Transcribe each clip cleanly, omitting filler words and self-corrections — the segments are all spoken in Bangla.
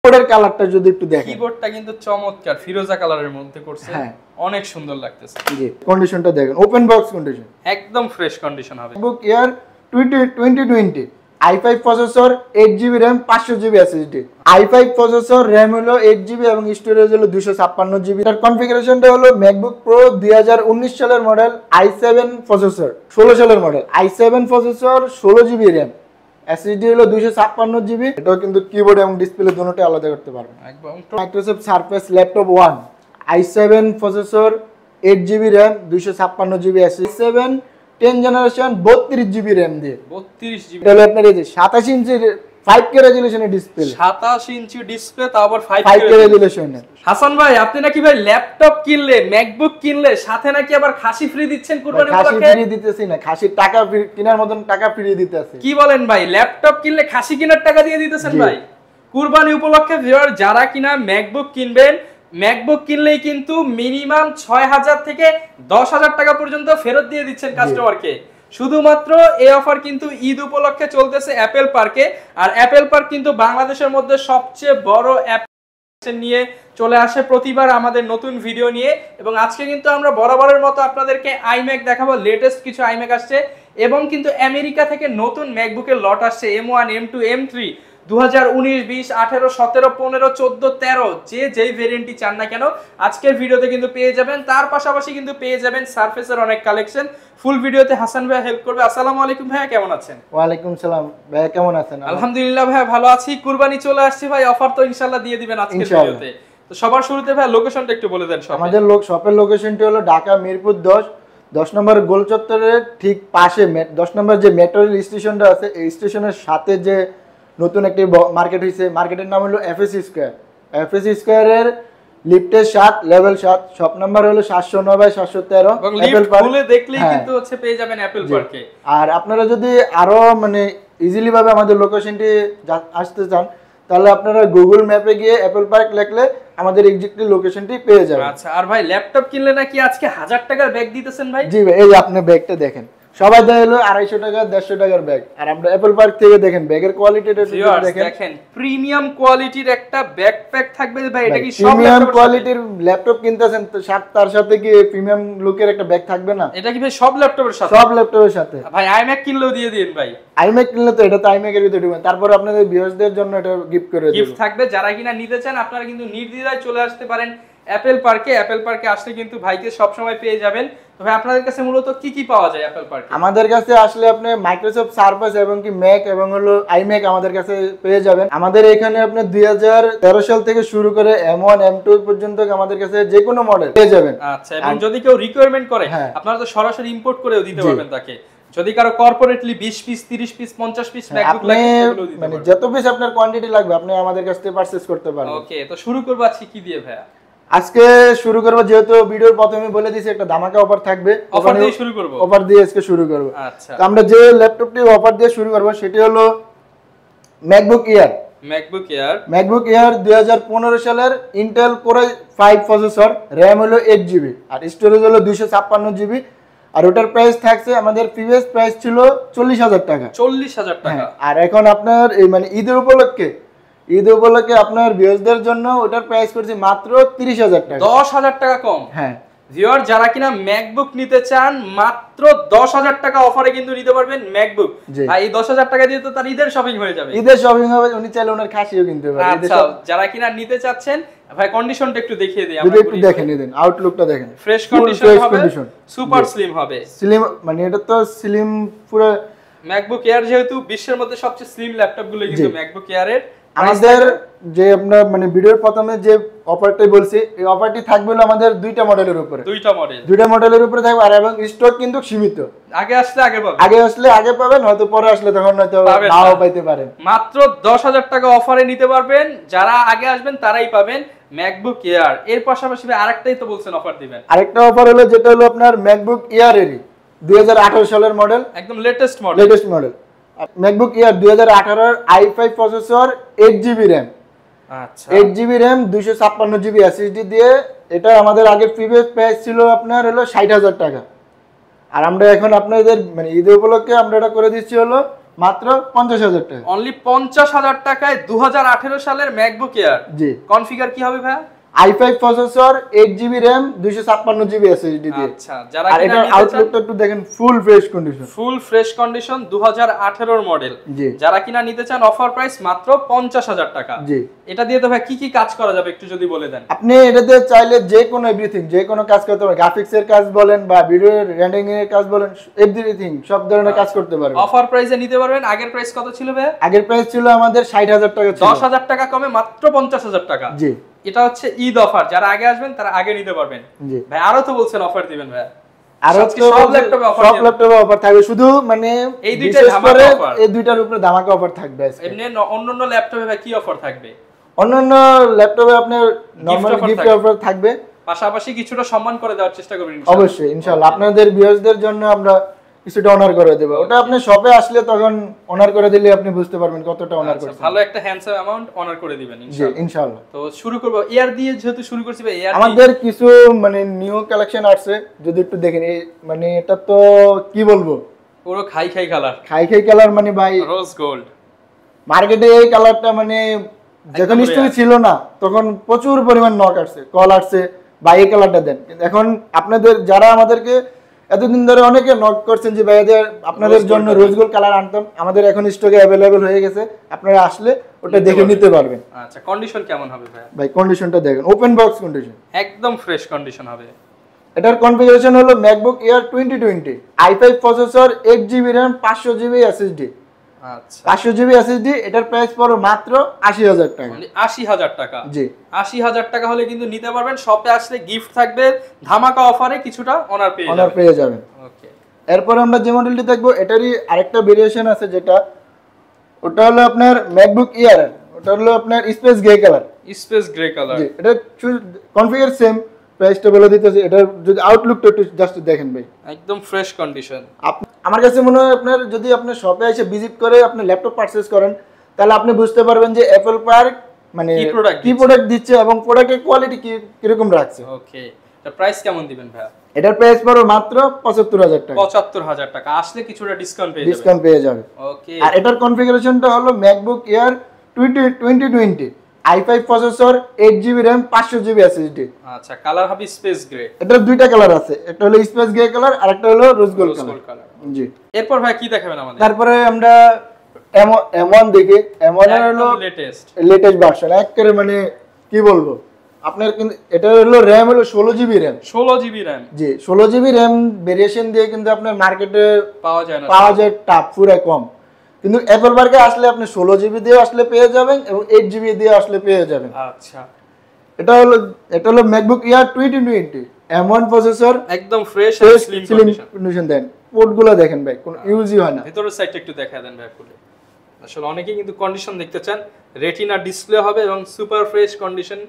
কিবোর্ডের কালারটা যদি একটু দেখেন, কিবোর্ডটা কিন্তু চমৎকার ফিরোজা কালারের মধ্যে করছে। হ্যাঁ, অনেক সুন্দর লাগতেছে। জি, কন্ডিশনটা দেখেন, ওপেন বক্স কন্ডিশন, একদম ফ্রেশ কন্ডিশন হবে। MacBook Air 2020 i5 processor, 8GB RAM, 500GB SSD। i5 processor, RAM হলো 8GB এবং স্টোরেজ হলো 256GB। এর কনফিগারেশনটা হলো MacBook Pro 2019 সালের মডেল, i7 প্রসেসর, 16 সালের model, i7 processor, 16GB RAM, SSD হলো 256GB। এটাও কিন্তু কিবোর্ড এবং ডিসপ্লে দুটোই আলাদা করতে পারবেন একদম। Microsoft Surface Laptop 1, i7 processor, 8GB RAM, 256GB SSD, i7 10 generation, 32GB RAM দিয়ে। 32GB এটা হলো আপনার এই যে 27 ইঞ্চির 5K রেজোলিউশনের ডিসপ্লে, 27 ইঞ্চি ডিসপ্লে, তাও আবার 5K রেজোলিউশনের। হাসান ভাই, আপনি নাকি ভাই ল্যাপটপ কিনলে, ম্যাকবুক কিনলে সাথে নাকি আবার খাসি ফ্রি দিচ্ছেন কুরবানি খাসি উপলক্ষে? ফ্রি দিতেছি না, খাসির টাকা কেনার মতন টাকা ফ্রি দিতেছি। কি বলেন ভাই, ল্যাপটপ কিনলে খাসি কেনার টাকা দিয়ে দিতেছেন ভাই কুরবানি উপলক্ষে? ভিউয়ার, যারা কিনা ম্যাকবুক কিনবেন, ম্যাকবুক কিনলেই কিন্তু মিনিমাম 6000 থেকে 10000 টাকা পর্যন্ত ফেরত দিয়ে দিচ্ছেন কাস্টমারকে। শুধুমাত্র এই অফার কিন্তু ঈদ উপলক্ষে চলতেছে অ্যাপেল পার্কে। আর অ্যাপেল পার্ক কিন্তু বাংলাদেশের মধ্যে সবচেয়ে বড় অ্যাপ নিয়ে চলে আসে প্রতিবার আমাদের নতুন ভিডিও নিয়ে। এবং আজকে কিন্তু আমরা বরাবরের মতো আপনাদেরকে iMac দেখাবো। লেটেস্ট কিছু iMac আসছে এবং কিন্তু আমেরিকা থেকে নতুন ম্যাকবুকের লট আসছে, M1, M2, M3 2019, 20, 18, 17, 15, 14, 13, যে যেই ভেরিয়েন্টই চান না কেন আজকের ভিডিওতে কিন্তু পেয়ে যাবেন। তার পাশাপাশি কিন্তু পেয়ে যাবেন সারফেসের অনেক কালেকশন। ফুল ভিডিওতে হাসান ভাই হেল্প করবে। আসসালামু আলাইকুম ভাইয়া, কেমন আছেন? ওয়ালাইকুম সালাম ভাইয়া, কেমন আছেন? আলহামদুলিল্লাহ ভাইয়া, ভালো আছি। কুরবানি চলে আসছে ভাই, অফার তো ইনশাআল্লাহ দিয়ে দিবেন আজকের ভিডিওতে। তো সবার শুরুতে ভাই লোকেশনটা একটু বলে দেন। আমাদের শপের লোকেশনটি হলো ঢাকা মিরপুর 10 নম্বর গোল চত্বরের ঠিক পাশে 10 নম্বর যে মেট্রো রেল স্টেশনটা আছে, এই স্টেশনের সাথে যে নতুন একটি মার্কেট হয়েছে, মার্কেটের নাম হলো এফএসি স্কয়ার। এফএসি স্কয়ারের লিফটের 7, লেভেল 7, শপ নাম্বার হলো 709/713। এবং লিফট খুলে দেখলেই কিন্তু হচ্ছে পেয়ে যাবেন অ্যাপল পার্কে। আর আপনারা যদি আরো মানে ইজিলি ভাবে আমাদের লোকেশনটি আসতে চান, তাহলে আপনারা গুগল ম্যাপে গিয়ে অ্যাপল পার্ক লিখলে আমাদের এক্সাক্টলি লোকেশনটি পেয়ে যাবেন। আচ্ছা, আর ভাই ল্যাপটপ কিনলে নাকি আজকে 1000 টাকার ব্যাগ দিতেছেন ভাই? জি ভাই, এই আপনি ব্যাগটা দেখেন, সবাই দেয় হলো 250 টাকা 150 টাকার ব্যাগ, আর আমরা অ্যাপল পার্ক থেকে দেখেন ব্যাগের কোয়ালিটিটা দেখেন, প্রিমিয়াম কোয়ালিটির একটা ব্যাকপ্যাক থাকবে ভাই। এটা কি সব প্রিমিয়াম কোয়ালিটির ল্যাপটপ কিনতেছেন তো তার সাথে কি প্রিমিয়াম লুকের একটা ব্যাগ থাকবে না? এটা কি ভাই সব ল্যাপটপের সাথে? সব ল্যাপটপের সাথে। ভাই iMac কিনলেও দিয়ে দিন ভাই। iMac কিনলে তো এটা তো iMac এর ভিতরে দিবেন, তারপর আপনাদের ভিউয়ারদের জন্য এটা গিফট করে দেব। গিফট থাকবে। যারা কিনা নিতে চান আপনারা কিন্তু নির্দ্বিধায় চলে আসতে পারেন অ্যাপল পার্কে। অ্যাপল পার্কে আসলে কিন্তু ভাইকে সব সময় পেয়ে যাবেন। তো ভাই আপনাদের কাছে মূলত কি কি পাওয়া যায় অ্যাপল পার্কে? আমাদের কাছে আসলে আপনি মাইক্রোসফট সারফেস এবং কি ম্যাক এবং হলো iMac আমাদের কাছে পেয়ে যাবেন। আমাদের এখানে আপনি 2013 সাল থেকে শুরু করে M1, M2 পর্যন্ত আমাদের কাছে যে কোনো মডেল পেয়ে যাবেন। আচ্ছা, এবং যদি কেউ রিকোয়ারমেন্ট করে আপনারা তো সরাসরি ইম্পোর্ট করেও দিতে পারবেন তাকে। যদি কারো corporately 20 piece, 30 piece, 50 piece MacBook লাগে সেগুলো দিতে মানে যত পিস আপনার কোয়ান্টিটি লাগবে আপনি আমাদের কাছ থেকে পারচেজ করতে পারবেন। ওকে, তো শুরু করব আজকে কি দিয়ে ভাইয়া? আজকে শুরু করব, যেহেতু ভিডিওর প্রথমে বলে দিয়েছি একটা ধামাকা অফার থাকবে, অফার দিয়ে শুরু করব। অফার দিয়ে আজকে শুরু করব। আচ্ছা, তো আমরা যে ল্যাপটপটি অফার দিয়ে শুরু করব সেটি হলো ম্যাকবুক এয়ার। ম্যাকবুক এয়ার 2015 সালের Intel core i5 processor, RAM হলো 8GB আর স্টোরেজ হলো 256GB। আর ওটার প্রাইস থাকছে, আমাদের প্রিভিয়াস প্রাইস ছিল 40,000 টাকা। 40,000 টাকা। আর এখন আপনার এই মানে ঈদের উপলক্ষে আপনার ভিউয়ারদের জন্য ওটার প্রাইস করছি মাত্র 30,000 টাকা। 10,000 টাকা কম। হ্যাঁ ভিউয়ার, যারা কিনা ম্যাকবুক নিতে চান মাত্র 10,000 টাকা অফারে কিন্তু নিতে পারবেন ম্যাকবুক। ভাই এই 10,000 টাকা দিয়ে তো তার ঈদের শপিং হয়ে যাবে। ঈদের শপিং হবে, উনি চাইলে ওনার খাসিও কিনতে পারবে। আচ্ছা, যারা কিনা নিতে চাচ্ছেন ভাই কন্ডিশনটা একটু দেখিয়ে দেই। আমরা একটু দেখে নিন, আউটলুকটা দেখেন, ফ্রেশ কন্ডিশন হবে, সুপার স্লিম হবে। স্লিম মানে এটা তো স্লিম পুরো। ম্যাকবুক এয়ার যেহেতু বিশ্বের মধ্যে সবচেয়ে স্লিম ল্যাপটপ গুলো কিন্তু ম্যাকবুক এয়ারের। আমাদের যে আমরা মানে ভিডিওর প্রথমে যে অফারটাই বলছি, এই অফারটি থাকবে হলো আমাদের দুইটা মডেলের উপরে। দুইটা মডেলের উপরে থাকবে, আর এবং স্টক কিন্তু সীমিত। আগে আসলে আগে পাবেন, হয়তো পরে আসলে তখন হয়তো নাও পাইতে পারেন। মাত্র 10,000 টাকা অফারে নিতে পারবেন। যারা আগে আসবেন তারাই পাবেন ম্যাকবুক এয়ার। এর পাশাপাশি আরেকটাই তো বলছেন অফার দিবেন। আরেকটা অফার হলো যেটা হলো আপনার ম্যাকবুক এয়ার এর 2018 সালের মডেল, একদম লেটেস্ট মডেল ম্যাকবুক এয়ার 2018 এর i5 প্রসেসর, 8GB RAM। আচ্ছা, 8GB RAM, 256GB SSD দিয়ে। এটা আমাদের আগের প্রিভিয়াস প্রাইস ছিল আপনার হলো 60,000 টাকা। আর আমরা এখন আপনাদের মানে ঈদ উপলক্ষে আমরা এটা করে দিচ্ছি হলো মাত্র 50,000 টাকা। অনলি 50,000 টাকায় 2018 সালের ম্যাকবুক এয়ার। জি। কনফিগার কি হবে ভাই? i5 processor, 8GB RAM, 256GB SSD দিয়ে। আচ্ছা, যারা আর এটার আউটলুকটা একটু দেখেন, full fresh condition. Full fresh condition 2018 model. জি। যারা কিনা নিতে চান অফার প্রাইস মাত্র 50,000 টাকা। জি। এটা দিয়ে তো ভাই কি কি কাজ করা যাবে একটু যদি বলে দেন। আপনি এটাতে চাইলে যে কোনো এভরিথিং, যে কোনো কাজ করতে পারবেন, গ্রাফিক্স এর কাজ বলেন বা ভিডিও রেন্ডারিং এর কাজ বলেন, এভরিথিং সব ধরনের কাজ করতে পারবেন। অফার প্রাইসে নিতে পারবেন। আগের প্রাইস কত ছিল ভাই? আগের প্রাইস ছিল আমাদের 60,000 টাকা ছিল। 10,000 টাকা কমে মাত্র 50,000 টাকা। জি। এটা হচ্ছে ঈদ অফার, যারা আগে আসবেন তারা আগে নিতে পারবেন। জি ভাই আরো তো বলছেন অফার দিবেন ভাই। আর সব ল্যাপটপে অফার, সব ল্যাপটপে অফার থাকবে, শুধু মানে এই দুইটা ধামাকা অফার, এই দুইটার উপরে ধামাকা অফার থাকবে আজকে। এমনি অন্যান্য ল্যাপটপে ভাই কি অফার থাকবে? অন্যান্য ল্যাপটপে আপনার নরমাল গিফট অফার থাকবে, পাশাপাশি কিছুটা সম্মান করে দেওয়ার চেষ্টা করবেন অবশ্যই ইনশাআল্লাহ। আপনাদের ভিউয়ার্সদের জন্য আমরা কিছুটা অনার করে দেব। ওটা আপনি শপে আসলে তখন অনার করে দিলে আপনি বুঝতে পারবেন কতটা অনার করছেন। ভালো একটা হ্যান্ডসাম অ্যামাউন্ট অনার করে দিবেন ইনশাআল্লাহ। ইনশাআল্লাহ। তো শুরু করব এয়ার দিয়ে, যেহেতু শুরু করছি ভাই এয়ার আমাদের কিছু মানে নিউ কালেকশন আসছে, যদি একটু দেখেন। এই মানে এটা তো কি বলবো, পুরো খাই কালার, খাই কালার, মানে ভাই রোজ গোল্ড। মার্কেটে এই কালারটা মানে যখন স্টকে ছিল না তখন প্রচুর পরিমাণ নক আসছে, কল আসছে, বা এই কালারটা দেন। এখন আপনাদের যারা আমাদেরকে এতদিন ধরে অনেকে নক করছেন যে ভাইদের আপনাদের জন্য রোজ গোল্ড কালার আনতাম, আমাদের এখন স্টকে অ্যাভেলেবেল হয়ে গেছে, আপনারা আসলে ওটা দেখে নিতে পারবেন। আচ্ছা, কন্ডিশন কেমন হবে ভাই? ভাই কন্ডিশনটা দেখেন, ওপেন বক্স কন্ডিশন, একদম ফ্রেশ কন্ডিশন হবে। এটার কনফিগারেশন হলো MacBook air 2020, i5 processor, 8GB RAM, 500GB SSD। আচ্ছা, 500GB SSD, এটার প্রাইস পড়ো মাত্র 80,000 টাকা। 80,000 টাকা। জি। 80,000 টাকা হলে কিন্তু নিতে পারবেন। শপে আসলে গিফট থাকবে, ধামাকা অফারে কিছুটা অনার পেয়ে যাবেন। ওকে। এরপর আমরা যে মডেলটি দেখবো, এটারই আরেকটা ভেরিয়েশন আছে, যেটা ওটা হলো আপনার ম্যাকবুক এয়ার, ওটা হলো আপনার space grey colour. Space grey colour. জি। এটা কনফিগার সেম, প্রাইসটা বলে দিতেছি। এটা যদি আউটলুকটা একটু জাস্ট দেখেন ভাই, একদম ফ্রেশ কন্ডিশন। আমার কাছে মনে হয় আপনার যদি আপনি শপে এসে ভিজিট করে আপনি ল্যাপটপ পারচেজ করেন, তাহলে আপনি বুঝতে পারবেন যে অ্যাপল পার মানে কি প্রোডাক্ট দিচ্ছে এবং প্রোডাক্টের কোয়ালিটি কিরকম রাখছে। ওকে। এটা প্রাইস কেমন দিবেন ভাই? এটার প্রাইস পড়ো মাত্র 75,000 টাকা। 75,000 টাকা। আসলে কিছুটা ডিসকাউন্ট পেয়ে যাবে। ওকে। আর এটার কনফিগারেশনটা হলো MacBook air 2020, i5 processor, 8GB RAM, 500GB SSD। আচ্ছা, কালার হবে স্পেস গ্রে। এটার দুইটা কালার আছে, একটা হলো স্পেস গ্রে কালার আর একটা হলো রোজ গোল্ড কালার। জি। এরপর ভাই কি দেখাবেন আমাদের? তারপরে আমরা M1 দেখি। M1 এর হলো লেটেস্ট ভার্সন, একেবারে মানে কি বলবো আপনার, কিন্তু এটা হলো RAM হলো 16GB RAM। 16GB RAM। জি, 16GB RAM ভেরিয়েশন দিয়ে কিন্তু আপনার মার্কেটে পাওয়া যায় টাফ, পুরো কম। কিন্তু অ্যাপল মার্কে আসলে আপনি 16GB দিয়ে আসলে পেয়ে যাবেন এবং 8GB দিয়ে আসলে পেয়ে যাবেন। আচ্ছা, এটা হলো ম্যাকবুক এয়ার 2020, M1 প্রসেসর, একদম ফ্রেশ স্লিম কন্ডিশন। দেন পোর্টগুলো দেখেন ভাই, কোনো ইউজই হয় না। ভিতরের সাইডটা একটু দেখা দেন ভাই খুলে। আসলে অনেকেই কিন্তু কন্ডিশন দেখতে চান, রেটিনা ডিসপ্লে হবে এবং সুপার ফ্রেশ কন্ডিশন।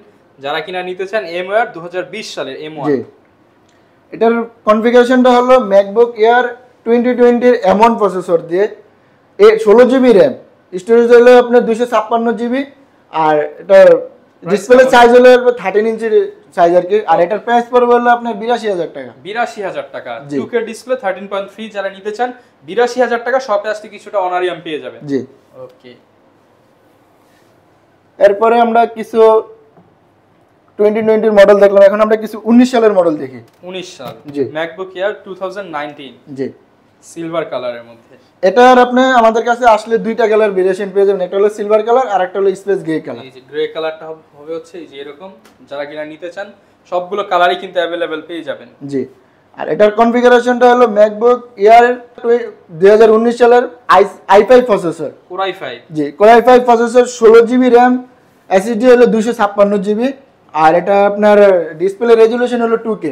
যারা কিনা নিতে চান M1 2020 সালের M1। জি। এটার কনফিগারেশনটা হলো ম্যাকবুক এয়ার 2020 M1 প্রসেসর দিয়ে 16GB RAM, স্টোরেজ হলো আপনার 256GB, আর এটা ডিসপ্লে সাইজ হলো 13 ইঞ্চির সাইজ আর কি। আর এটার প্রাইস পড়বে হলো আপনার 82,000 টাকা। 82,000 টাকা। 2K ডিসপ্লে 13.3 যারা নিতে চান 82,000 টাকা। শপে আসলে কিছুটা অনারিয়াম পেয়ে যাবেন। জি। ওকে। এরপরে আমরা কিছু 2020 মডেল দেখলাম, এখন আমরা কিছু 19 সালের মডেল দেখি। 19 সাল। জি। MacBook Air 2019। জি। সিলভার কালারের মধ্যে। এটার আপনি আমাদের কাছে আসলে দুইটা কালার ভেরিয়েশন পেয়ে যাবেন, একটা হলো সিলভার কালার আর একটা হলো স্পেস গ্রে কালার। এই যে গ্রে কালারটা হবে হচ্ছে এই যে এরকম, যারা কিনা নিতে চান সবগুলো কালারই কিন্তু अवेलेबल পেয়ে যাবেন। জি। আর এটার কনফিগারেশনটা হলো ম্যাকবুক এয়ার 2019 সালের i5 প্রসেসর, Core i5। জি, Core i5 processor, 16GB RAM, SSD হলো 256GB, আর এটা আপনার ডিসপ্লে রেজোলিউশন হলো 2K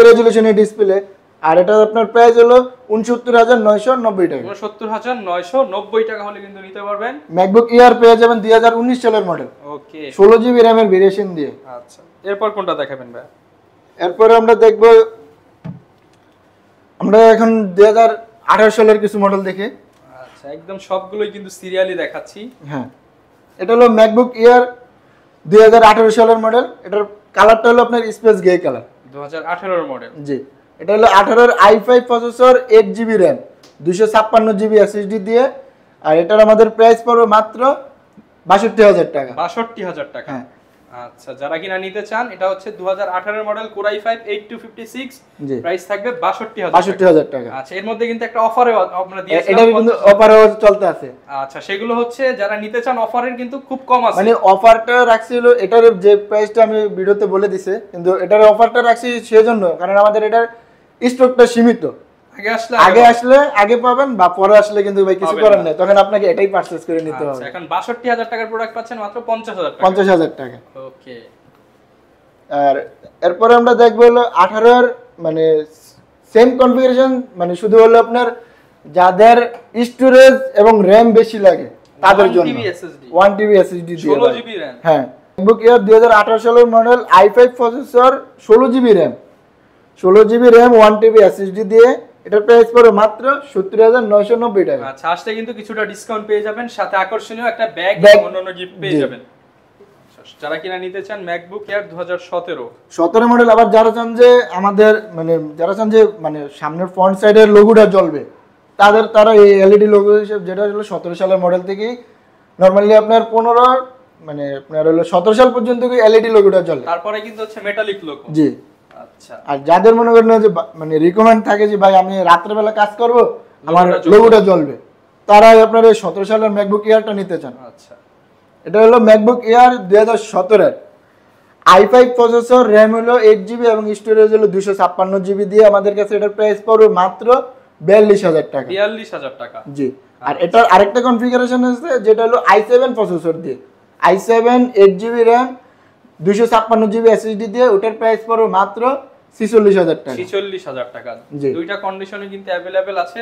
রেজোলিউশনের ডিসপ্লে। আর এটা আপনার প্রাইস হলো 69,990 টাকা। 69,990 টাকা হলে কিন্তু নিতে পারবেন। ম্যাকবুক এয়ার পেয়ে যাবেন 2019 সালের মডেল। ওকে। 16GB RAM এর ভেরিয়েশন দিয়ে। আচ্ছা, এরপর কোনটা দেখাবেন ভাই? এরপর আমরা দেখব, আমরা এখন 2018 সালের কিছু মডেল দেখি। আচ্ছা, একদম সবগুলোই কিন্তু সিরিয়ালি দেখাচ্ছি। হ্যাঁ, এটা হলো ম্যাকবুক এয়ার 2018 সালের মডেল। এটার কালারটা হলো আপনার স্পেস গ্রে কালার। 2018 এর মডেল। জি। এটা হলো 18 i5 processor, 8GB RAM, 256 GB SSD দিয়ে। আর এটার আমাদের প্রাইস পড়বে মাত্র ৬২,০০০ টাকা। ৬২,০০০ টাকা। হ্যাঁ। আচ্ছা, যারা কিনা নিতে চান, এটা হচ্ছে 2018 মডেল Core i5 8256, জি। প্রাইস থাকবে ৬২,০০০ টাকা। আচ্ছা, এর মধ্যে কিন্তু একটা অফারে আমরা দিয়েছিলাম, এটার কিন্তু অফারও চলতে আছে। আচ্ছা, সেগুলো হচ্ছে যারা নিতে চান অফারের কিন্তু খুব কম আছে। মানে অফারটা রাখছি হলো, এটার যে প্রাইসটা আমি ভিডিওতে বলে দিছি, কিন্তু এটার অফারটা রাখছি সেজন্য কারণ আমাদের এটার স্টকটা সীমিত। আগে আসলে আগে পাবেন, বা পরে আসলে কিন্তু ভাই কিছু করার নেই, তখন আপনাকে এটাই পারচেজ করে নিতে হবে। এখন ৬২,০০০ টাকার প্রোডাক্ট পাচ্ছেন মাত্র ৫০,০০০ টাকা। ৫০,০০০ টাকা। ওকে। আর এরপরে আমরা দেখবো হলো 18 এর মানে সেম কনফিগারেশন, মানে শুধু হলো আপনার যাদের স্টোরেজ এবং র‍্যাম বেশি লাগে তাদের জন্য 1 টিবি এসএসডি দিয়ে 16 জিবি র‍্যাম। হ্যাঁ, MacBook Air 2018 সালের model i5 processor, 16 GB RAM, 16 GB RAM 1 TB SSD দিয়ে। এটার প্রাইস পড়বে মাত্র ৭০,৯৯০ টাকা। আচ্ছা, আসলে কিন্তু কিছুটা ডিসকাউন্ট পেয়ে যাবেন, সাথে আকর্ষণীয় একটা ব্যাগ এবং অন্যান্য গিফট পেয়ে যাবেন। যারা কিনা নিতে চান MacBook Air 2017 মডেল, আবার যারা চান যে আমাদের যারা চান যে সামনের ফ্রন্ট সাইডের লোগোটা জ্বলবে, তারা এই এলইডি লোগো হিসেবে, যেটা হলো 17 সালের মডেল থেকেই নরমালি আপনার 15 আপনার হলো 17 সাল পর্যন্ত এলইডি লোগোটা জ্বলে, তারপরে কিন্তু হচ্ছে মেটালিক লোগো। জি। আচ্ছা, আর যাদের মনে করেন যে রিকমেন্ড থাকে যে ভাই আমি রাতের বেলা কাজ করব, আমার লোগোটা জ্বলবে, তারা আপনার এই 17 সালের MacBook Airটা নিতে চান। আচ্ছা, এটা হলো MacBook Air 2017 এর i5 প্রসেসর, র‍্যাম হলো 8 জিবি এবং স্টোরেজ হলো 256 জিবি দিয়ে। আমাদের কাছে এটার প্রাইস পড়বে মাত্র ৪২,০০০ টাকা। ৪২,০০০ টাকা। জি। আর এটার আরেকটা কনফিগারেশন আছে, যেটা হলো i7 প্রসেসর দিয়ে, i7 8 GB RAM 256 GB SSD দিয়ে। ওটার প্রাইস পড়বে মাত্র ৪৬,০০০ টাকা। ৪৬,০০০ টাকা। দুইটা কন্ডিশনে কিন্তু अवेलेबल আছে,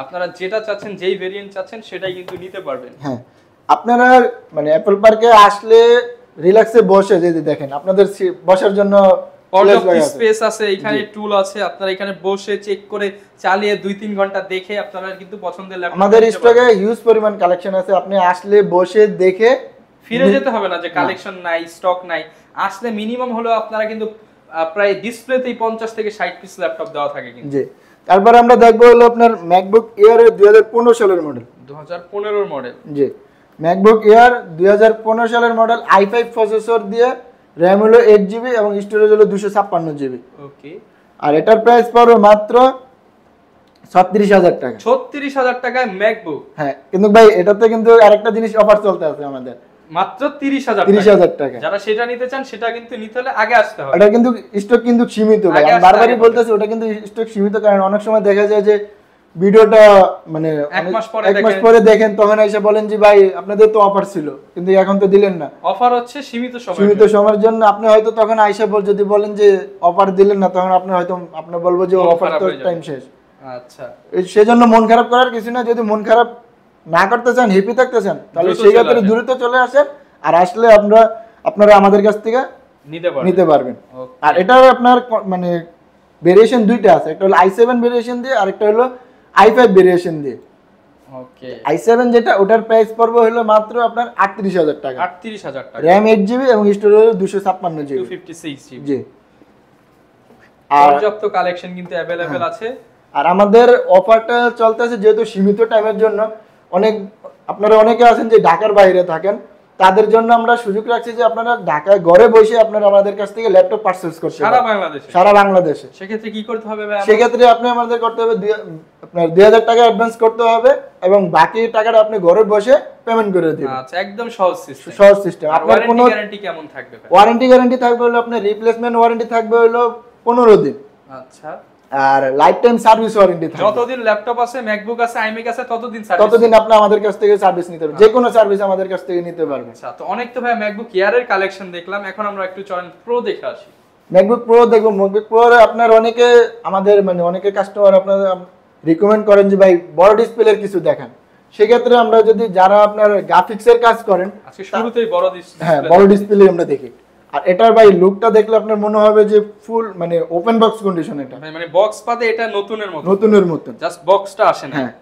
আপনারা যেটা চাচ্ছেন, যেই ভেরিয়েন্ট চাচ্ছেন সেটাই কিন্তু নিতে পারবেন। হ্যাঁ, আপনারা অ্যাপল পার্কে আসলে রিল্যাক্সে বসে যদি দেখেন, আপনাদের বসার জন্য পর্যাপ্ত স্পেস আছে, এখানে টুল আছে, আপনারা এখানে বসে চেক করে চালিয়ে ২-৩ ঘন্টা দেখে আপনারা কিন্তু পছন্দের ল্যাপটপ আমাদের স্টকে হিউজ পরিমাণ কালেকশন আছে। আপনি আসলে বসে দেখে ফিরে যেতে হবে না যে কালেকশন নাই, স্টক নাই। আসলে মিনিমাম হলো আপনারা কিন্তু প্রায় ডিসপ্লেতেই 50 থেকে 60 পিস ল্যাপটপ দেওয়া থাকে কিন্তু। জি। তারপর আমরা দেখবো হলো আপনার MacBook Air 2015 সালের মডেল। 2015 এর মডেল। জি। MacBook Air 2015 সালের মডেল, i5 প্রসেসর দিয়ে, র‍্যাম হলো 8 জিবি এবং স্টোরেজ হলো 256 জিবি। ওকে। আর এটার প্রাইস পড়বে মাত্র ৩৬,০০০ টাকা। ৩৬,০০০ টাকায় ম্যাকবুক। হ্যাঁ, কিন্তু ভাই এটাতে কিন্তু আরেকটা জিনিস অফার চলতে আছে আমাদের, মাত্র ৩০,০০০ টাকা। যারা সেটা নিতে চান সেটা কিন্তু নিতে হলে আগে আসতে হবে। এটা কিন্তু স্টক কিন্তু সীমিত ভাই, আমি বারবারই বলতেছি ওটা কিন্তু স্টক সীমিত, কারণ অনেক সময় দেখা যায় যে ভিডিওটা এক মাস পরে দেখেন, তখন এসে বলেন যে ভাই আপনাদের তো অফার ছিল কিন্তু এখন তো দিলেন না। অফার হচ্ছে সীমিত সময়ের জন্য। আপনি হয়তো তখন আইসা যদি বলেন যে অফার দিলেন না, তখন আপনি হয়তো বলবো যে অফার তো টাইম শেষ। আচ্ছা, সেজন্য মন খারাপ করার কিছু না। যদি মন খারাপ না করতে চান, হ্যাপি থাকতে চান, তাহলে সেই ক্ষেত্রে দ্রুত চলে আসেন, আর আসলে আপনারা আমাদের কাছ থেকে নিতে পারবেন। আর এটার আপনার ভেরিয়েশন দুইটা আছে, একটা হলো i7 ভেরিয়েশন দিয়ে, আর একটা হলো i5 ভেরিয়েশন দিয়ে। ওকে। i7 যেটা, ওটার প্রাইস পড়বে হলো মাত্র আপনার ৩৮,০০০ টাকা। ৩৮,০০০ টাকা। র‍্যাম 8 জিবি এবং স্টোরেজ হলো 256 জিবি। 256 জিবি। জি। আর পর্যাপ্ত কালেকশন কিন্তু अवेलेबल আছে। আর আমাদের অফারটা চলতেছে যেহেতু সীমিত টাইমের জন্য, আপনারা অনেকে আছেন যে ঢাকার বাইরে থাকেন, তাদের জন্য আমরা সুযোগ রাখছি যে আপনারা ঢাকায় ঘরে বসে আপনারা আমাদের কাছ থেকে ল্যাপটপ পারচেজ করতে পারবেন সারা বাংলাদেশে। সেক্ষেত্রে কি করতে হবে ভাই? সেক্ষেত্রে আপনি আমাদের করতে হবে আপনার ২০০০ টাকা অ্যাডভান্স করতে হবে এবং বাকি টাকাটা আপনি ঘরে বসে পেমেন্ট করে দিবেন। আচ্ছা, একদম সহজ সিস্টেম। আপনার কোনো গ্যারান্টি কেমন থাকবে ভাই? গ্যারান্টি থাকবে হলো আপনার রিপ্লেসমেন্ট ওয়ারেন্টি থাকবে হলো 15 দিন। আচ্ছা। আর লাইফ টাইম সার্ভিস ওয়ারেন্টি থাকবে। যতদিন ল্যাপটপ আছে, ম্যাকবুক আছে, আইম্যাক আছে, ততদিন আপনি আমাদের কাছ থেকে সার্ভিস নিতে পারবেন, যে কোনো সার্ভিস আমাদের কাছ থেকে নিতে পারবেন। আচ্ছা, তো অনেক তো ভাই ম্যাকবুক এয়ার এর কালেকশন দেখলাম, এখন আমরা একটু চলেন প্রো দেখে আসি। ম্যাকবুক প্রো দেখবো। ম্যাকবুক প্রো আপনার অনেকে আমাদের অনেকে কাস্টমার আপনাদের রিকমেন্ড করেন যে ভাই বড় ডিসপ্লের কিছু দেখান। সেক্ষেত্রে আমরা যদি যারা আপনার গ্রাফিক্সের কাজ করেন, আজকে শুরুতেই বড় ডিসপ্লে, হ্যাঁ বড় ডিসপ্লে আমরা দেখি। আর এটার ভাই লুকটা দেখলে আপনার মনে হবে যে ফুল ওপেন বক্স কন্ডিশন। এটা বক্স পাতে এটা নতুনের মতো জাস্ট বক্সটা আসে না। হ্যাঁ,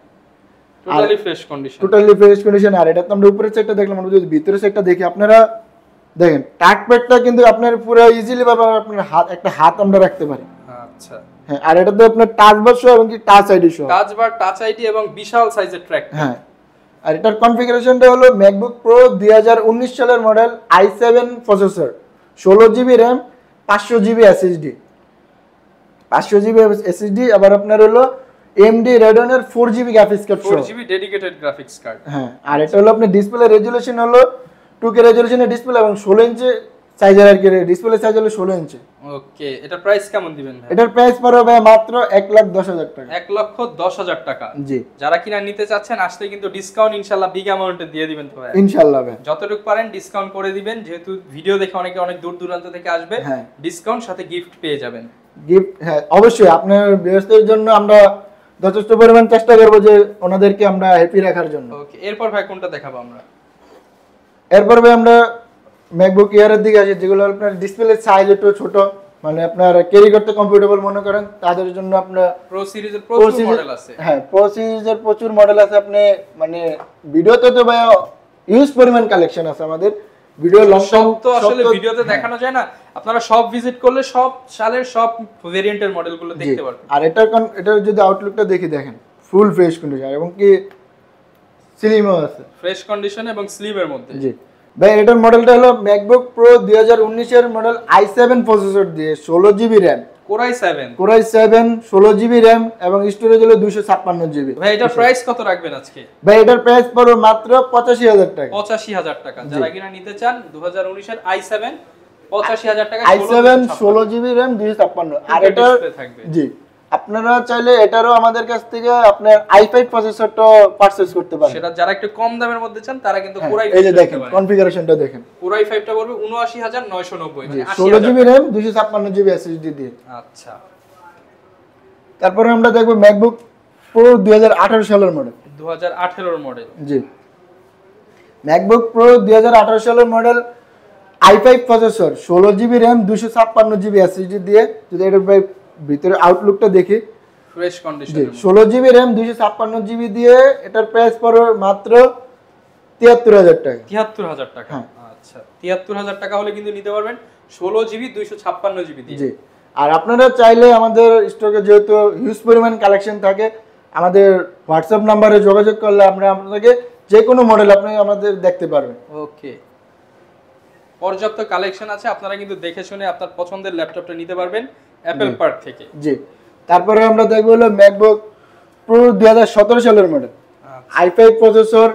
টোটালি ফ্রেশ কন্ডিশন। আর এটা তো আমরা উপরের সাইডটা দেখলাম, আমরা যদি ভিতরের সাইডটা দেখি, আপনারা দেখেন টাচপ্যাডটা কিন্তু আপনার পুরো ইজিলি ভাবে আপনার একটা হাত আমরা রাখতে পারি। আচ্ছা, হ্যাঁ, আর এটাতে আপনার টাচ বার সহ এবং কি টাচ আইডি সহ, টাচ বার, টাচ আইডি এবং বিশাল সাইজের ট্র্যাক। হ্যাঁ। আর এটার কনফিগারেশনটা হলো ম্যাকবুক প্রো 2019 সালের model, i7 processor, 16GB RAM, 500GB SSD, 500GB SSD. আবার আপনার হলো AMD Radeon-এর 4GB graphics card, 4GB dedicated graphics card. হ্যাঁ। আর এটা হলো আপনার ডিসপ্লে রেজোলিউশন হলো 2K রেজোলিউশনের ডিসপ্লে এবং 16 ইঞ্চি সাইজের, আর কি ডিসপ্লে সাইজ হলো 16 ইঞ্চি। ওকে, এটা প্রাইস কেমন দিবেন ভাই? এটার প্রাইস পড়বে মাত্র 1,10,000 টাকা। 1,10,000 টাকা। জি। যারা কিনা নিতে চাচ্ছেন আসলে কিন্তু ডিসকাউন্ট ইনশাআল্লাহ বিগ অ্যামাউন্টে দিয়ে দিবেন তো ভাই? ইনশাআল্লাহ ভাই, যতটুকু পারেন ডিসকাউন্ট করে দিবেন, যেহেতু ভিডিও দেখে অনেকে অনেক দূর দূরান্ত থেকে আসবে। হ্যাঁ। ডিসকাউন্ট সাথে গিফট পেয়ে যাবেন। গিফট, হ্যাঁ অবশ্যই। আপনার ব্যবসার জন্য আমরা যথেষ্ট পরিমাণ চেষ্টা করব যে ওনাদেরকে আমরা হ্যাপি রাখার জন্য। ওকে, এরপর ভাই কোনটা দেখাবো আমরা? এরপর ভাই আমরা ম্যাকবুক এয়ারের দিকে আসি, যেগুলো আপনার ডিসপ্লে সাইজ একটু ছোট, মানে আপনার ক্যারি করতে কমফোর্টেবল মনে করেন, তাদের জন্য আপনার প্রো সিরিজের প্রচুর মডেল আছে। হ্যাঁ, প্রো সিরিজের প্রচুর মডেল আছে। আপনি মানে ভিডিওতে তো ভাই ইউজ পরিমাণ কালেকশন আছে আমাদের, ভিডিও লং টাইম তো আসলে ভিডিওতে দেখানো যায় না, আপনারা সব ভিজিট করলে সব সালের সব ভেরিয়েন্টের মডেলগুলো দেখতে পারবেন। আর এটার যদি আউটলুকটা দেখি, দেখেন ফুল ফ্রেশ কন্ডিশন এবং কি স্লিমও আছে, ফ্রেশ কন্ডিশন এবং স্লিমের মধ্যে। জি ভাই। এটার মডেলটা হলো ম্যাকবুক প্রো 2019 এর মডেল, i7 প্রসেসর দিয়ে, 16GB RAM, core i 7, 16GB RAM এবং স্টোরেজ হলো 256GB। ভাই এটার প্রাইস কত রাখবেন আজকে? ভাই এটার প্রাইস পড়বে মাত্র 85,000 টাকা। 85,000 টাকা। যারা কিনা নিতে চান 2019 এর i7 85,000 টাকা, i7 16GB র্যাম 256। আর এটা থাকবে। জি, আপনারা চাইলে এটারও আমাদের কাছ থেকে আপনার i5 প্রসেসরটা পারচেজ করতে পারেন। সেটা যারা একটু কম দামের মধ্যে চান তারা কিন্তু কোরাই, এই যে দেখেন কনফিগারেশনটা দেখেন, কোরাই 5টা পড়বে 79,990, মানে 16GB র্যাম 256GB এসএসডি দিয়ে। আচ্ছা, তারপরে আমরা দেখব ম্যাকবুক প্রো 2018 সালের মডেল, 2018 এর মডেল। জি। ম্যাকবুক প্রো 2018 সালের model, i5 processor, 16GB RAM 256GB SSD দিয়ে। যদি এটার ভিতরে আউটলুকটা দেখি, fresh condition, 16GB RAM 256GB দিয়ে। এটার প্রাইস পড়বে মাত্র 73,000 টাকা। 73,000 টাকা। আচ্ছা, 73,000 টাকা হলে কিন্তু নিতে পারবেন 16GB 256GB দিয়ে। জি। আর আপনারা চাইলে আমাদের স্টকে যেহেতু হিউজ পরিমাণ কালেকশন থাকে, আমাদের হোয়াটসঅ্যাপ নাম্বারে যোগাযোগ করলে আমরা আপনাদেরকে যে কোনো মডেল আপনি আমাদের দেখতে পারবেন। ওকে, পর্যাপ্ত কালেকশন আছে, আপনারা কিন্তু দেখে শুনে আপনার পছন্দের ল্যাপটপটা নিতে পারবেন অ্যাপল পার্ক থেকে। জি। তারপরে আমরা দেখব হলো ম্যাকবুক প্রো 2017 সালের মডেল, i5 প্রসেসর,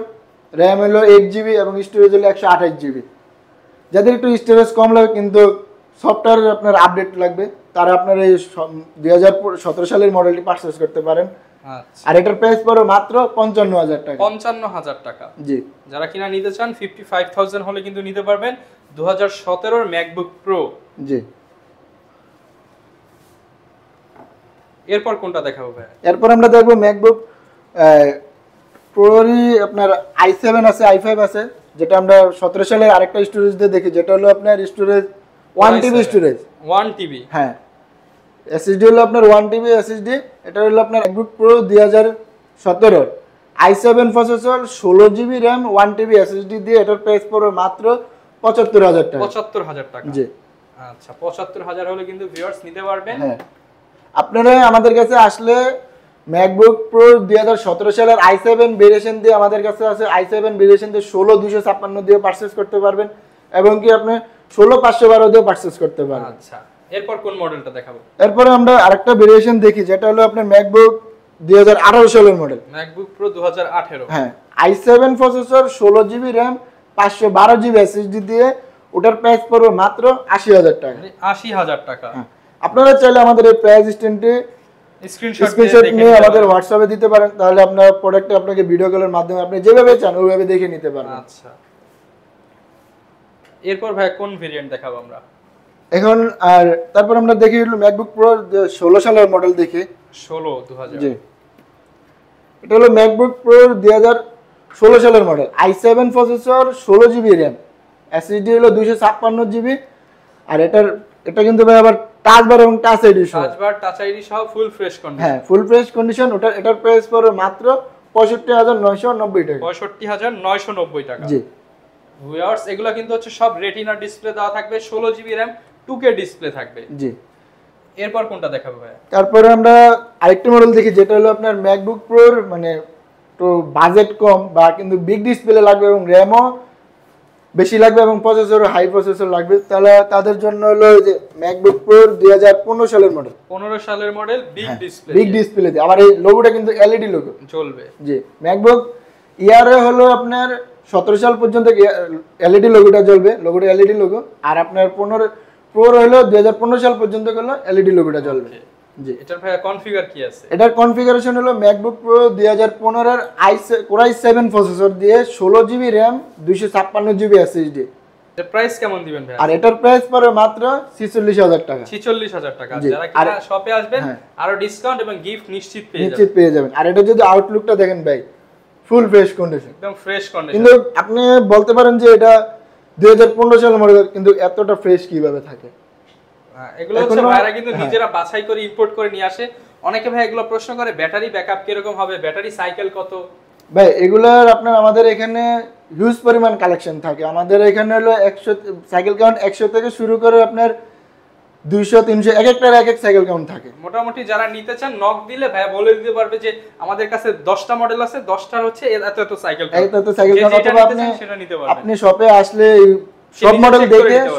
র্যাম হলো 8GB এবং স্টোরেজ হলো 128GB। যাদের একটু স্টোরেজ কম লাগে কিন্তু সফটওয়্যার আপনার আপডেট লাগবে, তারা আপনার এই 2017 সালের মডেলটি পারচেজ করতে পারেন। আচ্ছা, আর এটার প্রাইস পড়বে মাত্র 55,000 টাকা। 55,000 টাকা। জি। যারা কিনা নিতে চান 55,000 হলে কিন্তু নিতে পারবেন 2017 এর ম্যাকবুক প্রো। জি। এরপর কোনটা দেখাবো ভাই? এরপর আমরা দেখবো ম্যাকবুক প্রোরই আপনার i7 আছে, i5 আছে, যেটা আমরা 17 সালের আরেকটা স্টোরেজ দিয়ে দেখি, যেটা হলো আপনার স্টোরেজ 1TB স্টোরেজ, 1TB। হ্যাঁ। এসএসডি হলো আপনার 1TB এসএসডি। এটা হলো আপনার MacBook pro 2017 i7 processor, 16GB RAM, 1TB SSD দিয়ে। এটার প্রাইস পড়বে মাত্র 75,000 টাকা। 75,000 টাকা। জি। আচ্ছা, 75,000 হলে কিন্তু ভিউয়ার্স নিতে পারবেন। হ্যাঁ, আপনারা আমাদের কাছে আসলে ম্যাকবুক প্রো 2017 সালের i7 ভেরিয়েশন দিয়ে আমাদের কাছে আছে, i7 ভেরিয়েশন দিয়ে 16,256 দিয়ে পারচেজ করতে পারবেন এবং কি আপনি 16,512 দিয়ে পারচেজ করতে পারবেন। আচ্ছা, এরপর কোন মডেলটা দেখাবো? এরপরে আমরা আরেকটা ভেরিয়েশন দেখি, যেটা হলো আপনার ম্যাকবুক 2018 সালের মডেল, ম্যাকবুক প্রো 2018। হ্যাঁ, i7 processor, 16GB RAM, 512GB SSD দিয়ে। ওটার প্রাইস পড়বে মাত্র 80,000 টাকা। 80,000 টাকা। আপনারা চাইলে আমাদের এই প্রাইস স্ট্যান্ডে স্ক্রিনশট নিয়ে আমাদের হোয়াটসঅ্যাপে দিতে পারেন, তাহলে আপনার প্রোডাক্টটা আপনাকে ভিডিও কলের মাধ্যমে আপনি যেভাবে চান ওইভাবে দেখে নিতে পারবেন। আচ্ছা, এরপর ভাই কোন ভেরিয়েন্ট দেখাবো আমরা এখন? আর তারপর আমরা দেখি হলো ম্যাকবুক প্রো 16 সালের মডেল দেখি, 2016। জি। এটা হলো ম্যাকবুক প্রো 2016 সালের model, i7 processor, 16GB RAM, SSD হলো 256GB। আর এটা কিন্তু ভাই আবার টাচ বার এবং টাচ আইডি সহ, টাচ বার, টাচ আইডি সহ ফুল ফ্রেশ কন্ডিশন। হ্যাঁ, ফুল ফ্রেশ কন্ডিশন। এটার প্রাইস পড়বে মাত্র 65,990 টাকা। 65,990 টাকা। জি। ভিউয়ার্স, এগুলা কিন্তু হচ্ছে সব রেটিনা ডিসপ্লে দেওয়া থাকবে, 16GB র্যাম, 2K ডিসপ্লে থাকবে। জি। এরপর কোনটা দেখাবো ভাই? তারপরে আমরা আরেকটা মডেল দেখি, যেটা হলো আপনার ম্যাকবুক প্রোর মানে তো বাজেট কম বা কিন্তু বিগ ডিসপ্লে লাগবে এবং র্যামও বেশি লাগবে এবং প্রসেসরও হাই প্রসেসর লাগবে, তাহলে তাদের জন্য হলো যে ম্যাকবুক প্রোর 2015 সালের মডেল। 15 সালের model, big display, big display দিয়ে, আবার এই লোগোটা কিন্তু এলইডি লোগো চলবে। জি, ম্যাকবুক ইয়ারে হলো আপনার 17 সাল পর্যন্ত এলইডি লোগোটা জ্বলবে, লোগোটা এলইডি লোগো। আর আপনার 15 প্রোর হলো 2015 সাল পর্যন্ত হলো এলইডি লোগোটা জ্বলবে। জি, এটার ভাই কনফিগার কি আছে? এটার কনফিগারেশন হলো ম্যাকবুক প্রো 2015 এর Core i7 প্রসেসর দিয়ে 16 জিবি র‍্যাম 256 জিবি এসএসডি। এর প্রাইস কেমন দিবেন ভাই? আর এটার প্রাইস পড়ে মাত্র 46000 টাকা। 46000 টাকা। যারা কিনা শপে আসবেন আরো ডিসকাউন্ট এবং গিফট নিশ্চিত পেয়ে যাবেন। আর এটা যদি আউটলুকটা দেখেন ভাই, ফুল ফ্রেশ কন্ডিশন, একদম ফ্রেশ কন্ডিশন। কিন্তু আপনি বলতে পারেন যে এটা 2015 সালের মডেল, কিন্তু এতটা ফ্রেশ কিভাবে থাকে? এগুলো হচ্ছে ভাইরা কিন্তু নিজেরা বাছাই করে ইম্পোর্ট করে নিয়ে আসে। অনেকে ভাই এগুলো প্রশ্ন করে ব্যাটারি ব্যাকআপ কিরকম হবে, ব্যাটারি সাইকেল কত? ভাই এগুলার আপনার আমাদের এখানে হিউজ পরিমাণ কালেকশন থাকে। আমাদের এখানে হলো 100 সাইকেল কাউন্ট 100 থেকে শুরু করে আপনার 200 300 এক একটার এক এক সাইকেল কাউন্ট থাকে। মোটামুটি যারা নিতে চান নক দিলে ভাই বলে দিতে পারবে যে আমাদের কাছে 10টা মডেল আছে, 10টার হচ্ছে এত এত সাইকেল কাউন্ট। এত সাইকেল কাউন্ট অথবা আপনি শপে আসলে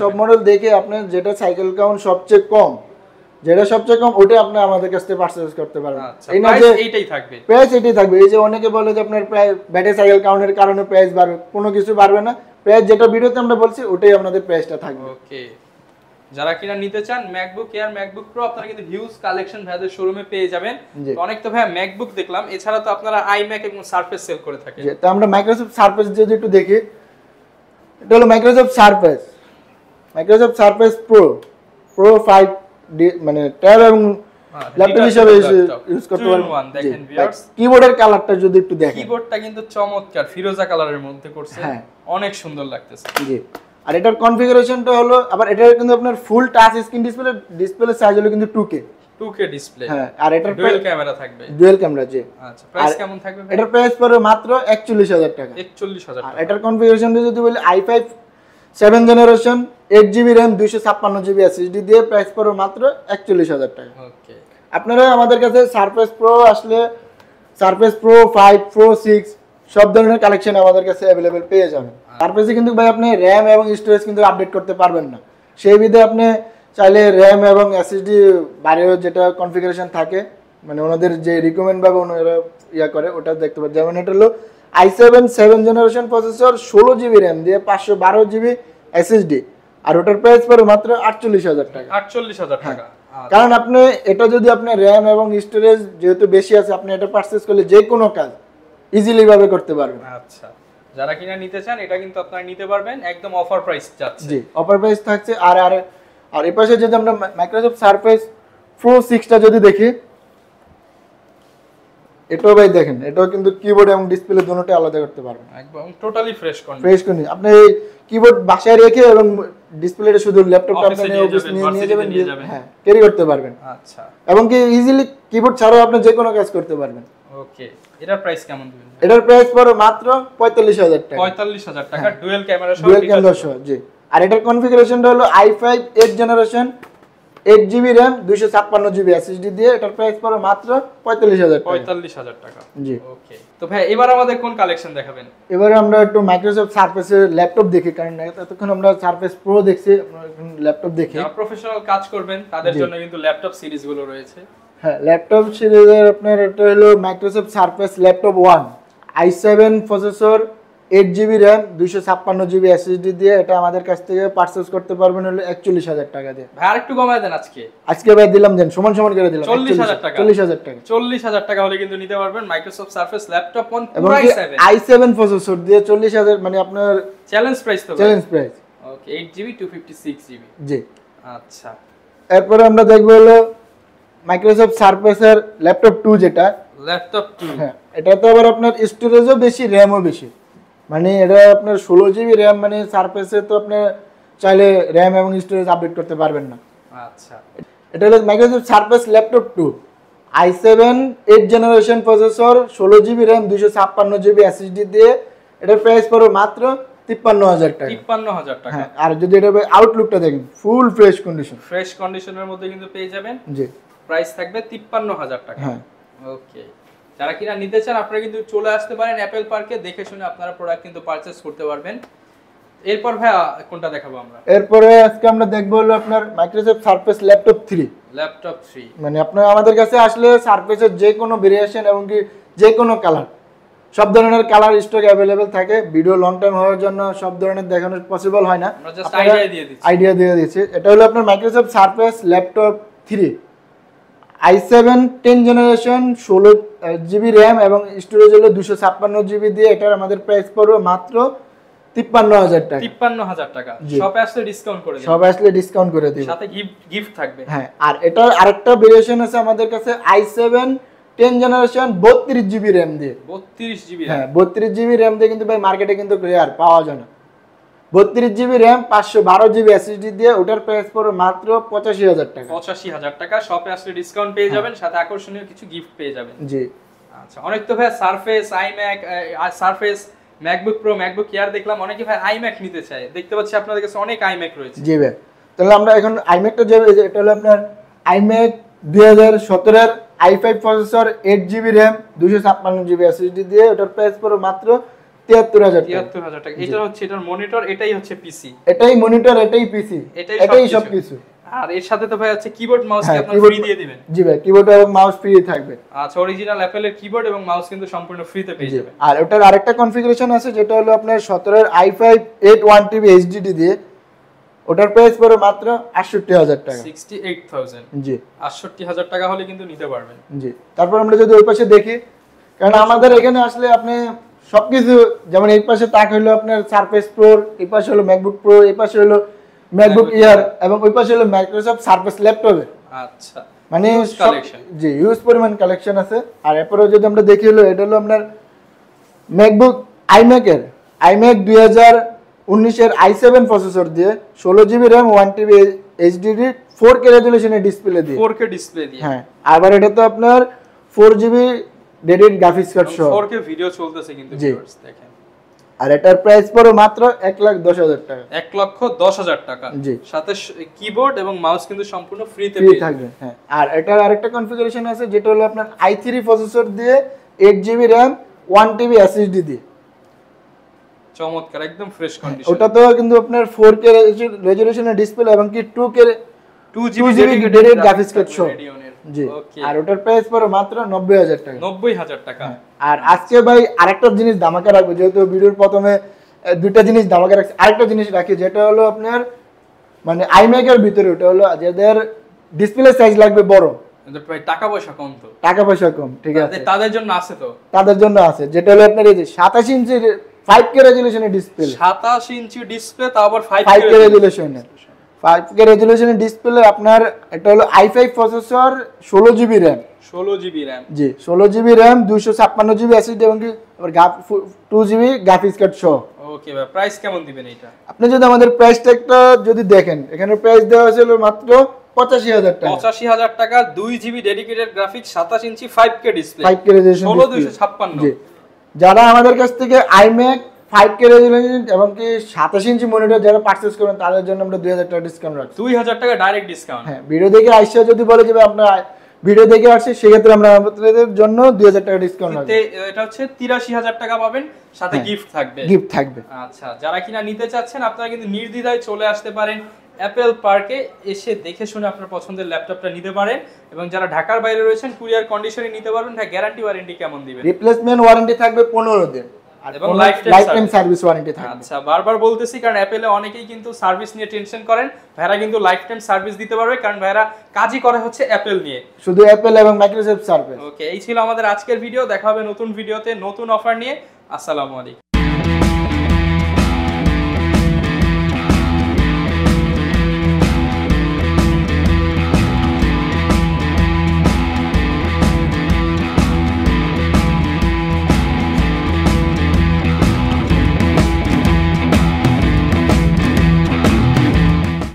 সব মডেল দেখে আপনি যেটা সাইকেল কাউন্ট সবচেয়ে কম ওটা আপনি আমাদের কাছ থেকে পারচেজ করতে পারবেন। এই না যে এইটাই থাকবে, প্রাইস এটাই থাকবে। এই যে অনেকে বলে যে আপনার প্রায় ব্যাটারি সাইকেল কাউন্টের কারণে প্রাইস বাড়বে, কোনো কিছু বাড়বে না। প্রাইস যেটা ভিডিওতে আমরা বলছি ওটাই আপনাদের প্রাইসটা থাকবে। ওকে, যারা কিনা নিতে চান ম্যাকবুক এয়ার, ম্যাকবুক প্রো, আপনারা কিন্তু হিউজ কালেকশন ভাইদের শোরুমে পেয়ে যাবেন। তো অনেক তো ভাই ম্যাকবুক দেখলাম, এছাড়া তো আপনারা আইম্যাক এবং সারফেস সেল করে থাকেন। তো আমরা মাইক্রোসফট সারফেস যদি একটু দেখি, এটা হলো মাইক্রোসফট সারফেস প্রো 5 মানে ট্যাব এবং ল্যাপটপ হিসেবে ইউজ করতে পারবেন। দেখেন ভিউয়ার্স, কিবোর্ডের কালারটা যদি একটু দেখেন, কিবোর্ডটা কিন্তু চমৎকার ফিরোজা কালারের মধ্যে করছে, অনেক সুন্দর লাগতেছে। জি, আর এটার কনফিগারেশনটা হলো আবার এটার কিন্তু আপনার ফুল টাচ স্ক্রিন ডিসপ্লে সাইজ হলো কিন্তু 2K ডিসপ্লে। হ্যাঁ, আর এটার ডুয়াল ক্যামেরা থাকবে। ডুয়াল ক্যামেরা, জি। আচ্ছা, প্রাইস কেমন থাকবে ভাই? এটার প্রাইস পড়বে মাত্র 41000 টাকা। 41000 টাকা। আর এটার কনফিগারেশন যদি বলি i5 7 generation 8GB RAM 256GB SSD দিয়ে প্রাইস পড়বে মাত্র 41000 টাকা। ওকে, আপনারা আমাদের কাছে সারফেস প্রো আসলে সারফেস প্রো 5 প্রো 6 সব ধরনের কালেকশন আমাদের কাছে अवेलेबल পেয়ে যাবেন। সারফেসে কিন্তু ভাই আপনি RAM এবং স্টোরেজ কিন্তু আপডেট করতে পারবেন না। সেই বিধে আপনি চাইলে RAM এবং SSD বাইরেও যেটা কনফিগারেশন থাকে, মানে ওনাদের যে রিকমেন্ড ভাবে ওনারা করে ওটা দেখতে পারেন। যেমন এটা হলো i7 7 generation processor 16GB RAM দিয়ে 512GB SSD, আর ওটার প্রাইস পড়ে মাত্র 48000 টাকা। 48000 টাকা। কারণ আপনি এটা যদি আপনি RAM এবং স্টোরেজ যেহেতু বেশি আছে, আপনি এটা পারচেজ করলে যে কোনো কাজ ইজিলি ভাবে করতে পারবেন। আচ্ছা, যারা কিনা নিতে চান এটা কিন্তু আপনারা নিতে পারবেন, একদম অফার প্রাইস যাচ্ছে। জি, অফার প্রাইস থাকছে। আর এই পাশে যদি আমরা মাইক্রোসফট সারফেস প্রো 6টা যদি দেখি, এটাও ভাই দেখেন, এটাও কিন্তু কিবোর্ড এবং ডিসপ্লে দুটোই আলাদা করতে পারবেন, একদম টোটালি ফ্রেশ কন্ডিশন। আপনি কিবোর্ড বাসায় রেখে এবং ডিসপ্লেটা শুধু ল্যাপটপটা আপনি অফিস নিয়ে যাবেন, হ্যাঁ, ক্যারি করতে পারবেন। আচ্ছা, এবং কি ইজিলি কিবোর্ড ছাড়াও আপনি যে কোনো কাজ করতে পারবেন। ওকে, এটার প্রাইস কেমন দিবেন? এটার প্রাইস পড়ে মাত্র 45000 টাকা। 45000 টাকা, ডুয়াল ক্যামেরা সহ, জি। আর এটার কনফিগারেশনটা হলো i5 8 generation 8GB RAM 256GB SSD দিয়ে এটার প্রাইস পড়ে মাত্র 45000 টাকা। 45000 টাকা, জি। ওকে, তো ভাই এবার আমাদের কোন কালেকশন দেখাবেন? এবারে আমরা একটু মাইক্রোসফট সারফেসের ল্যাপটপ দেখি, কারণ এতক্ষণ আমরা সারফেস প্রো দেখছি, আমরা এখন ল্যাপটপ দেখি। যারা প্রফেশনাল কাজ করবেন তাদের জন্য কিন্তু ল্যাপটপ সিরিজ গুলো রয়েছে। হ্যাঁ, ল্যাপটপ সিরিজের আপনার এটা হলো Microsoft surface laptop 1 i7 processor 8GB RAM 256GB SSD দিয়ে এটা আমাদের কাছ থেকে পারচেজ করতে পারবেন হলো 41000 টাকা দিয়ে। ভাই আরেকটু কমায় দেন আজকে ভাই দিলাম, দেন সমান করে দিলাম 40000 টাকা। 40000 টাকা, 40000 টাকা হলে কিন্তু নিতে পারবেন মাইক্রোসফট সারফেস ল্যাপটপ 1 এবং i7 প্রসেসর দিয়ে 40000, মানে আপনার চ্যালেঞ্জ প্রাইস তো, চ্যালেঞ্জ প্রাইস। ওকে, 8GB 256GB, জি। আচ্ছা, এরপর আমরা দেখব হলো মাইক্রোসফট সারফেসের ল্যাপটপ 2, যেটা ল্যাপটপ 2। হ্যাঁ, এটা তো আবার আপনার স্টোরেজও বেশি, র‍্যামও বেশি, মানে এটা আপনার 16GB RAM, মানে সারফেসে তো আপনি চাইলে RAM এবং স্টোরেজ আপডেট করতে পারবেন না। আচ্ছা, এটা হলো Microsoft surface laptop 2 i7 8 generation processor 16GB RAM 256GB SSD দিয়ে এটার প্রাইস পড়বে মাত্র 53,000 টাকা। 53,000 টাকা। হ্যাঁ, আর যদি এটা আউটলুকটা দেখেন ফুল ফ্রেশ কন্ডিশন, ফ্রেশ কন্ডিশনের মধ্যে কিন্তু পেয়ে যাবেন। জি, প্রাইস থাকবে 53,000 টাকা। হ্যাঁ, ওকে, যারা কিনা নিতে চান আপনারা কিন্তু চলে আসতে পারেন অ্যাপেল পার্কে, দেখে শুনে আপনারা প্রোডাক্ট কিন্তু পারচেজ করতে পারবেন। এরপর ভাই কোনটা দেখাবো আমরা? এরপরে আজকে আমরা দেখবো হলো আপনার মাইক্রোসফট সারফেস ল্যাপটপ 3। ল্যাপটপ 3 মানে আপনার আমাদের কাছে আসলে সারফেসের যে কোনো ভেরিয়েশন এবং কি যে কোনো কালার, সব ধরনের কালার স্টক অ্যাভেলেবেল থাকে। ভিডিও লং টাইম হওয়ার জন্য সব ধরনের দেখানো পসিবল হয় না, আমরা জাস্ট আইডিয়া দিয়ে দিচ্ছি। আইডিয়া দিয়ে দিচ্ছি। এটা হলো আপনার Microsoft surface laptop 3 i7 10 generation, 16 GB RAM এবং স্টোরেজ হলো 256 জিবি দিয়ে। এটার আমাদের প্রাইস পড়বে মাত্র 53,000 টাকা। 53,000 টাকা। শপে আসলে ডিসকাউন্ট করে দিবেন, সবাই আসলে ডিসকাউন্ট করে দিব, সাথে গিফট থাকবে। হ্যাঁ, আর এটার আরেকটা ভেরিয়েশন আছে আমাদের কাছে i7 10 জেনারেশন 32 জিবি র্যাম দিয়ে। 32 জিবি, হ্যাঁ, 32 জিবি র্যাম দিয়ে কিন্তু ভাই মার্কেটে কিন্তু রেয়ার পাওয়া যায় না। 32 জিবি র্যাম 512 জিবি এসএসডি দিয়ে, ওটার প্রাইস পড়বে মাত্র 85,000 টাকা। 85,000 টাকা। শপে আসলে ডিসকাউন্ট পেয়ে যাবেন, সাথে আকর্ষণীয় কিছু গিফট পেয়ে যাবেন। জি, আচ্ছা, অনেক তো ভাই surface, iMac, surface, MacBook pro, MacBook air দেখলাম, অনেকে ভাই আইম্যাক নিতে চায়। দেখতে পাচ্ছি আপনাদের কাছে অনেক আইম্যাক রয়েছে। জি ভাই, তাহলে আমরা এখন আইম্যাকটা যে এটা হলো আপনার আইম্যাক 2017 এর i5 processor, 8 GB RAM, 256 GB SSD দিয়ে, ওটার প্রাইস পড়বে মাত্র 73,000 টাকা। 73,000 টাকা। এটা হচ্ছে এটার মনিটর, এটাই হচ্ছে পিসি, এটাই মনিটর, এটাই পিসি, এটাই সবকিছু। আর এর সাথে তো ভাই হচ্ছে কিবোর্ড মাউস কি আপনারা ফ্রি দিয়ে দিবেন? জি ভাই, কিবোর্ড এবং মাউস ফ্রি থাকবে। আচ্ছা, অরিজিনাল অ্যাপলের কিবোর্ড এবং মাউস কিন্তু সম্পূর্ণ ফ্রিতে পেয়ে যাবেন। আর ওটার আরেকটা কনফিগারেশন আছে যেটা হলো আপনার 17 এর i5 8 1TB HDD দিয়ে, ওটার প্রাইস পড়বে মাত্র 68,000 টাকা। 68,000। জি, 68,000 টাকা হলে কিন্তু নিতে পারবেন। জি। তারপর আমরা যদি ওই পাশে দেখি, কারণ আমাদের এখানে আসলে আপনি সবকিছু, যেমন এই পাশে তাক হলো আপনার সারফেস প্রো, এই পাশে হলো ম্যাকবুক প্রো, এই পাশে হলো ম্যাকবুক এয়ার এবং ওই পাশে হলো মাইক্রোসফট সারফেস ল্যাপটপে। আচ্ছা, মানে কালেকশন, জি, হিউজ পরিমাণ কালেকশন আছে। আর এরপরে যদি আমরা দেখি হলো এটা হলো আপনার ম্যাকবুক iMac 2019 এর i7 প্রসেসর দিয়ে, 16 GB RAM, 1TB HDD, 4K রেজোলিউশনের ডিসপ্লে দিয়ে। 4K ডিসপ্লে দিয়ে, হ্যাঁ, আবার এটা তো আপনার 4GB ডেডিকেটেড গ্রাফিক্স কার্ড সহ 4K ভিডিও চলতেছে কিন্তু ভিউয়ার্স দেখেন। আর এটার প্রাইস পড়বে মাত্র 1,10,000 টাকা। 1,10,000 টাকা। জি, সাথে কিবোর্ড এবং মাউস কিন্তু সম্পূর্ণ ফ্রিতে ফ্রি থাকবে। হ্যাঁ, আর এটার আরেকটা কনফিগারেশন আছে যেটা হলো আপনার i3 প্রসেসর দিয়ে, 8 জিবি র্যাম, 1TB SSD দিয়ে। চমৎকার, একদম ফ্রেশ কন্ডিশন। ওটা তো কিন্তু আপনার 4K রেজোলিউশনের ডিসপ্লে এবং কি 2 জিবি ডেডিকেটেড গ্রাফিক্স কার্ড সহ। জি, আর ওটার প্রাইস পড়বে মাত্র 90,000 টাকা। 90,000 টাকা। আর আজকে ভাই আরেকটা জিনিস ধামাকা রাখবো, যেহেতু ভিডিওর প্রথমে দুইটা জিনিস ধামাকা রাখছি, আরেকটা জিনিস রাখি যেটা হলো আপনার মানে iMac এর ভিতরে, ওটা হলো যাদের ডিসপ্লে সাইজ লাগবে বড়, ভাই টাকা পয়সা কম, তো টাকা পয়সা কম, ঠিক আছে, তাদের জন্য আছে, তো তাদের জন্য আছে যেটা হলো আপনার এই যে 27 ইঞ্চি 5K রেজোলিউশনের ডিসপ্লে। 27 ইঞ্চি ডিসপ্লে, তাও আবার 5K রেজোলিউশনের, 5K রেজোলিউশনের ডিসপ্লে। আপনার এটা হলো i5 processor, 16 GB RAM, 16 GB র্যাম, জি, 16 জিবি র্যাম, 256 জিবি এসএসডি এবং কি 2 জিবি গ্রাফিক্স কার্ড সহ। ওকে ভাই, প্রাইস কেমন দিবেন এটা? আপনি যদি আমাদের প্রাইস ট্যাগটা যদি দেখেন, এখানে প্রাইস দেওয়া হয়েছিল মাত্র 85,000 টাকা। 85,000 টাকা, 2 জিবি ডেডিকেটেড গ্রাফিক্স, 27 ইঞ্চি 5K ডিসপ্লে, 5K রেজোলিউশন, 16,256। জি, যারা আমাদের কাছ থেকে iMac 5K রেজোলিউশন এবং কি 27 ইঞ্চি মনিটর যারা পারচেজ করবেন তাদের জন্য আমরা 2,000 টাকা ডিসকাউন্ট রাখছি। 2,000 টাকা ডাইরেক্ট ডিসকাউন্ট। হ্যাঁ, ভিডিও দেখে আইসা যদি বলে যে আপনারা ভিডিও দেখে আসছে, সেক্ষেত্রে আমরা আপনাদের জন্য 2,000 টাকা ডিসকাউন্ট রাখছি। এটা হচ্ছে 83,000 টাকা পাবেন, সাথে গিফট থাকবে। গিফট থাকবে। আচ্ছা, যারা কিনা নিতে চাচ্ছেন আপনারা কিন্তু নির্দ্বিধায় চলে আসতে পারেন অ্যাপেল পার্কে, এসে দেখে শুনে আপনার পছন্দের ল্যাপটপটা নিতে পারেন। এবং যারা ঢাকার বাইরে রয়েছেন কুরিয়ার কন্ডিশনে নিতে পারবেন। গ্যারান্টি ওয়ারেন্টি কেমন দিবেন? রিপ্লেসমেন্ট ওয়ারেন্টি থাকবে 15 দিন এবং লাইফ টাইম সার্ভিস ওয়ারেন্টি থাকবে। আচ্ছা, বারবার বলতেছি কারণ অ্যাপেলে অনেকেই কিন্তু সার্ভিস নিয়ে টেনশন করেন, ভাইরা কিন্তু লাইফ টাইম সার্ভিস দিতে পারবে, কারণ ভাইরা কাজই করে হচ্ছে অ্যাপেল নিয়ে, শুধু অ্যাপেল এবং মাইক্রোসফট সার্ভিস। ওকে, এই ছিল আমাদের আজকের ভিডিও। দেখা হবে নতুন ভিডিওতে নতুন অফার নিয়ে। আসসালামু আলাইকুম।